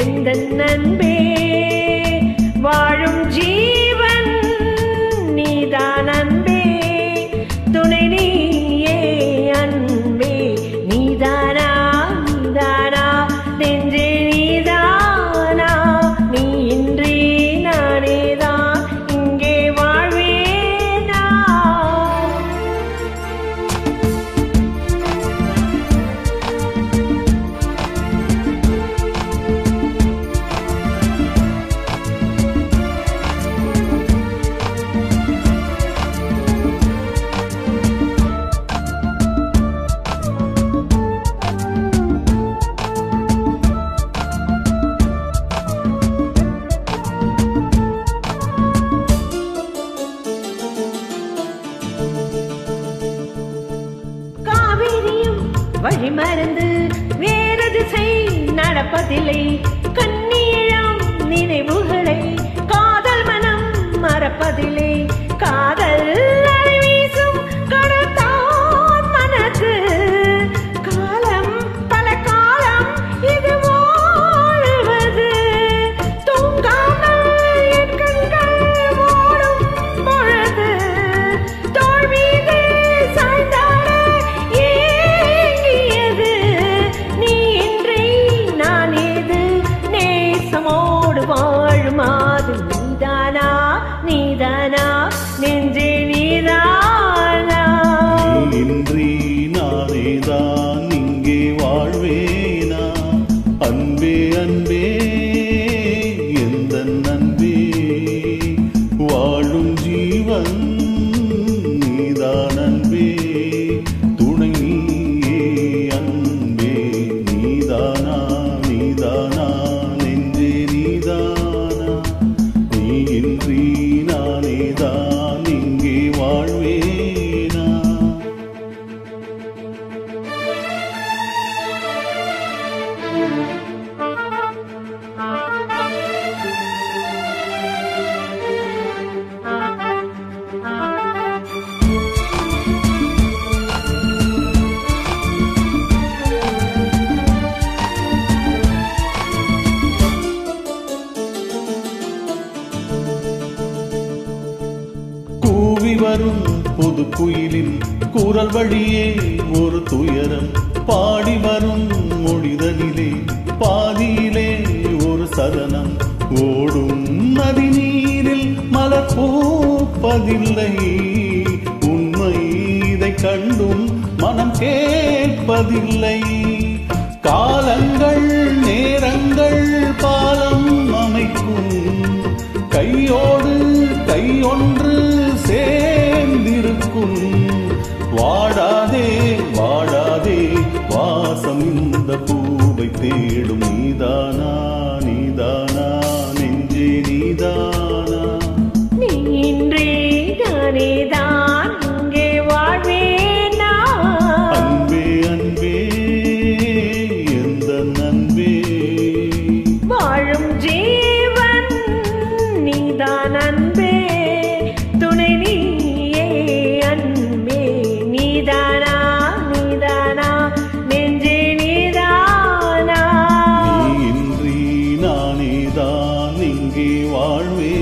எந்தன் அன்பே வாழும் ஜீவன் நீதான் அன்பே துணை நீயே அன்பே நீதானா நீதானா நெஞ்சே நீதானா நீ இன்றி நானேதான் இங்கே வாழ்வேனா வழி மறந்து வேறு திசை நடப்பதில்லை கண்ணீழம் நினைவுகளை காதல் மனம் மறப்பதில்லை காதல் வீசும் கடத்தான் மனது காலம் பல காலம் இது வாழ்வது தூங்காமல் என் கண்கள் ஓடும் பொழுது தோல் மீது சாய்ந்தாட வாழுமாது நீதானா நீதானா நெஞ்சே நீதானா இன்றி நானேதான் இங்கே வாழ்வேனா அன்பே அன்பே எந்தன் அன்பே வாழும் ஜீவன் நீதான் அன்பே துணை நீயே அன்பே நீதானா நீதானா இன்றி நானேதான் இங்கே வாழ்வேனா வரும் புது குயிலின் குரல் வழியே ஒரு துயரம் பாடி வரும் மொழிதனிலே பாதியிலே ஒரு சதனம் ஓடும் நதி நீரில் மலர் பூப்பதில்லை உண்மை இதை கண்டும் மனம் கேட்பதில்லை காலங்கள் நேரங்கள் பாலம் அமைக்கும் கையோடு கையொன்று சேர்ந்திருக்கும் வாடாதே வாடாதே வாசம் இந்த பூவை தேடும் நீதானா நீதானா நெஞ்சே நீதானா நீ இன்றி நானேதான் இங்கே வாழ்வேனா அன்பே அன்பே எந்தன் அன்பே வாழும் ஜீவன் நீதான் அன்பே துணை நீயே அன்பே நீதானா நீதானா நெஞ்சே நீதானா நீ இன்றி நானேதான் இங்கே வாழ்வே